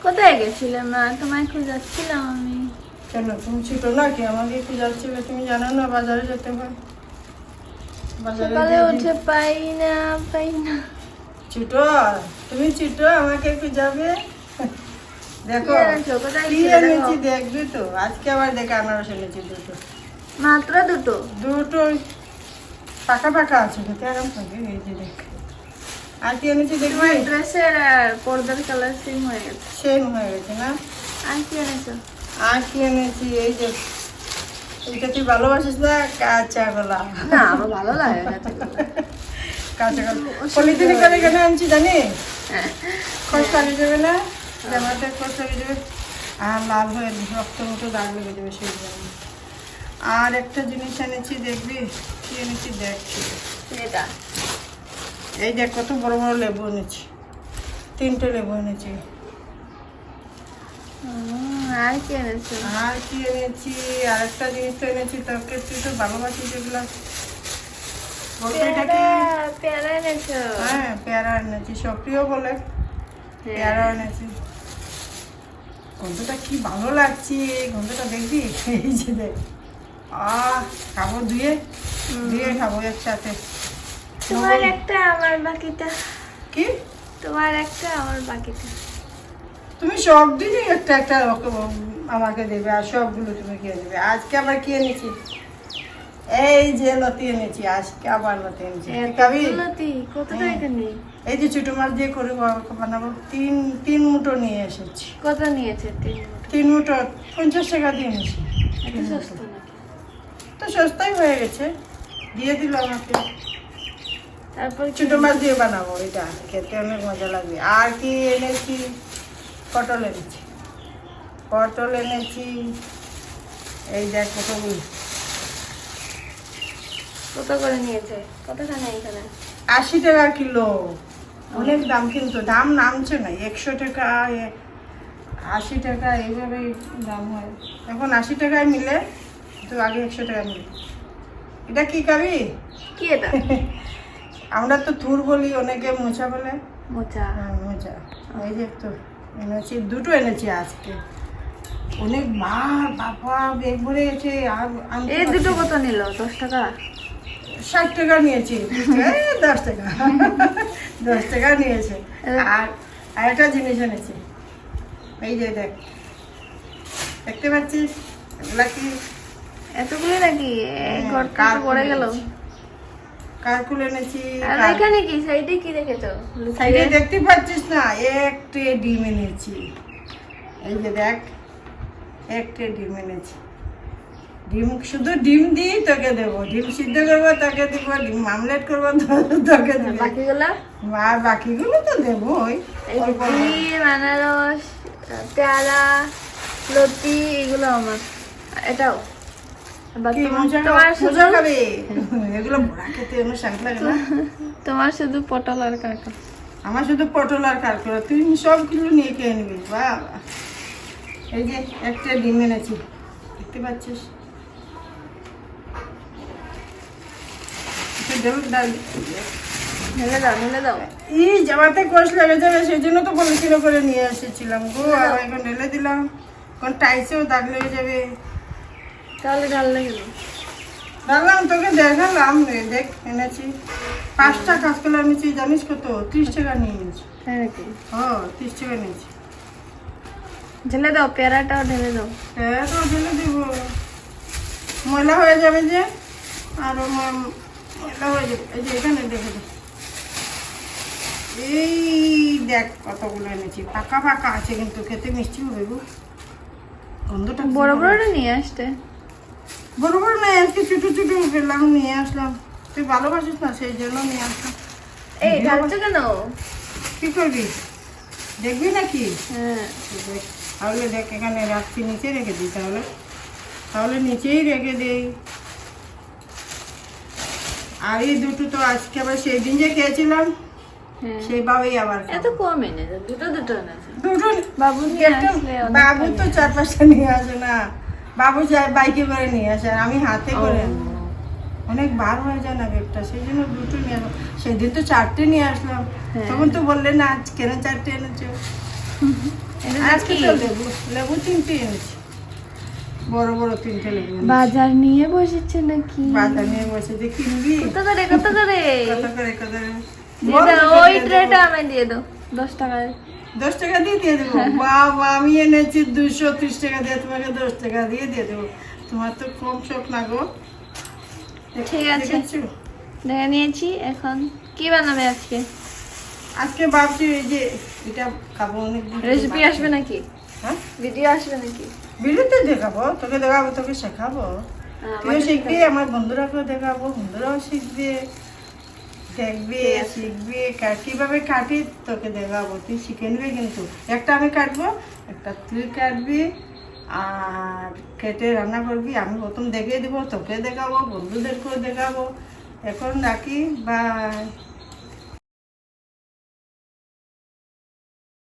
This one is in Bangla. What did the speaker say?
কোথায় গেছিলে মা? তোমায় খুঁজাচ্ছিলাম আমি। কেন তুমি ছোট নাকি? আমাকে একটু যাচ্ছিলে, তুমি জানো না বাজারে যেতে হয়। বাজারে সকালে দিয়ে উঠে পাই না। ছোট, তুমি ছোট, আমাকে একটু যাবে। দেখো কি এনেছো? কোথায় কি গেছিলে? এনেছি দেখো। দেখবি তো। আজকে আবার দেখে আনারস এনেছি দুটো। মাত্র দুটো? দুটো পাকা পাকা আছে, খেতে আরাম থাকে। এই যে দেখ, আর কি এনেছি দেখবি? তোমার ড্রেসের আর পর্দার কালার সেম হয়ে গেছে। সেম হয়ে গেছে না? আর কি এনেছো? আর কি এনেছি? এই যে এইটা তুই ভালোবাসিস না? কাঁচা কলা। না, আমার ভালো লাগে না। কাঁচা কলা পলিথিনে করে কেন আনছি জানিস? হ্যাঁ। খোঁজ পালিয়ে যাবে না, জামাতে খোঁজ পালিয়ে যাবে, আর লাল হয়ে রক্ত মতো দাগ লেগে যাবে সেই জন্য। আর একটা জিনিস এনেছি দেখবি, কি এনেছি দেখছি। এটা এই দেখ কত বড় বড় লেবু এনেছি, 3টে লেবু এনেছি। আর কি এনেছো? আর কি এনেছি? আর একটা জিনিস তো এনেছি, তোকে তুই তো ভালোবাসিস এগুলা। পেয়ারা এনেছো? হ্যাঁ পেয়ারা এনেছি, সক্রিয় বলে পেয়ারা এনেছি। গন্ধটা কি ভালো লাগছে, গন্ধটা দেখবি? এই যে দেখ, খাবো ধুয়ে ধুয়ে খাবো একসাথে। তোমার একটা আমার বাকিটা। কি? তোমার একটা আমার বাকিটা। তুমি সব দিনই একটা একটা আমাকে দেবে, আর সবগুলো তুমি খেয়ে দেবে। আজকে আবার কি এনেছি? এই যে লতি এনেছি, আজকে আবার লতি এনেছি। খাবি? কত টাকা নেই? এই যে ছোট মাছ দিয়ে করে বানাবো। তিন মুঠো নিয়ে এসেছি। কত নিয়েছে? 3 মুঠো 50 টাকা দিয়ে এনেছি। এত সস্তা নাকি? তো সস্তাই হয়ে গেছে, দিয়ে দিল আমাকে। তারপর কি? ছোট মাছ দিয়ে বানাবো, এটা খেতে অনেক মজা লাগবে। আর কি এনেছি? পটল এনেছি, পটল এনেছি। এই দেখ কতগুলো। কত করে নিয়েছে? কতখানে এখানে? 80 টাকা কিলো, অনেক দাম, কিন্তু দাম নামছে না। 100 টাকা 80 টাকা এইভাবেই দাম হয় এখন। 80 টাকায় মিলে, তো আগে 100 টাকা মিলে। এটা কি খাবি? কি এটা? আমরা তো থুর বলি, অনেকে মোচা বলে। মোচা। হ্যাঁ মোচা। এই যে তো এনেছি, দুটো এনেছি আজকে। অনেক বাবা বেগ ভরে গেছে। আর এই দুটো কত নিল? 10 টাকা? 60 টাকা নিয়েছি। 10 টাকা 10 টাকা নিয়েছে। আর একটা জিনিস এনেছি, এই যে দেখ, দেখতে পাচ্ছিস এগুলা কি? এতগুলো নাকি? ঘরটা পড়ে গেল। কারকুল এনেছি। আর এখানে কি সাইডে কি রেখেছো? সাইডে দেখতে পাচ্ছিস না? একটা ডিম এনেছি। এই যে দেখ, একটা ডিম এনেছি। ডিম, শুধু ডিম দিয়েই তোকে দেবো। ডিম সিদ্ধ করবো তোকে দিব, ডিম আমলেট করবো তোকে দেবো। বাকিগুলো? আর বাকিগুলো তো দেবোই। ডিম, আনারস, পেয়ারা, লতি, এগুলো আমার। এটাও কি মজা খাবে? এগুলো ভরা খেতে অন্য স্বাদ লাগে না? তোমার শুধু পটল আর কাঁকড়া। আমার শুধু পটল আর কারকরা, তুই সবগুলো নিয়ে খেয়ে নিবি। বাবা, এই যে একটা ডিম এনেছি, দেখতে পাচ্ছিস? ঢেলে দাও, ঢেলে দাও। এই জামাতে কোষ লেগে যাবে, সেই জন্য তো পলিথিনে করে নিয়ে এসেছিলাম গো। আর এখন ঢেলে দিলাম, এখন টাইসেও দাগ লেগে যাবে। তাহলে ঢাললে গেল। ডাললাম, তোকে দেখালাম। দেখ এনেছি 5টা কাঁচকলা এনেছি, জানিস কত? 30 টাকা নিয়ে নিয়েছি। তাই নাকি? হ্যাঁ 30 টাকা নিয়েছি। ঢেলে দাও, পেয়ারাটাও ঢেলে দাও। হ্যাঁ তো ঢেলে দিব, ময়লা হয়ে যাবে যে, আরো ময়লা হয়ে যাবে। এই যে এখানে দেখে দে, এই দেখ কতগুলো এনেছি। পাকা পাকা আছে, কিন্তু খেতে মিষ্টি হবে গো। গন্ধটা বড় বড়টা নিয়ে আসতে। বড় বড় নাই, আজকে ছোট ছোট পেলাম, নিয়ে আসলাম। তুই ভালোবাসিস না, সেই জন্য নিয়ে আসলাম। এই ঢালছো কেন? কি করবি, দেখবি নাকি? হ্যাঁ। দেখ, তাহলে দেখ, এখানে রাখছি, নিচে রেখে দিই। তাহলে নিচেই রেখে দেই। আর এই দুটো তো আজকে আবার সেই দিন যে খেয়েছিলাম, সেইভাবেই আবার এত কম এনেছে? দুটো দুটো এনেছে। দুটো। বাবু নিয়ে আসলে অনেক বাবু তো 4-5টা নিয়ে আসে না, বাবু যায় বাইকে করে নিয়ে আসে, আর আমি হাতে করে আনি। অনেক বার হয়ে যায় না ব্যাগটা, সেই জন্য দুটো নিয়ে আসলাম। সেদিন তো 4টে নিয়ে আসলাম, তখন তো বললে না কেন 4টে এনেছো। এটা আজকে কি তো লেবু লেবু 3টে এনেছি, বড় বড় 3টে লেবু এনেছি। বাজার নিয়ে বসেছে নাকি? বাজার নিয়ে বসে যে কিনবি কত করে কত করে? কত করে কত করে? দিয়ে দাও, ওই ট্রেটা আমায় দিয়ে দাও 10 টাকায়। 10 টাকা দিয়ে দেবো। বাবা আমি এনেছি 230 টাকা দিয়ে, তোমাকে 10 টাকা দিয়ে দেবো। তোমার তো কম শখ না গো। ঠিক আছে। দেখেছো? দেখে নিয়েছি। এখন কি বানাবে আজকে? আজকে ভাবছি এই যে এটা খাবো, অনেক দিন রেসিপি বাকি। আসবে নাকি? হ্যাঁ, ভিডিও আসবে নাকি? ভিডিওতে দেখাবো, তোকে দেখাবো, তোকে শেখাবো। তুইও আমাকে শিখবি, আমার বন্ধুরাকেও দেখাবো, বন্ধুরাও শিখবে, দেখবে, শিখবে, কিভাবে কাটি তোকে দেখাবো, তুই শিখে নিবি। কিন্তু একটা আমি কাটবো, একটা তুই কাটবি, আর কেটে রান্না করবি। আমি প্রথম দেখিয়ে দেবো, তোকে দেখাবো, বন্ধুদেরকেও দেখাবো। এখন রাখি, বাই।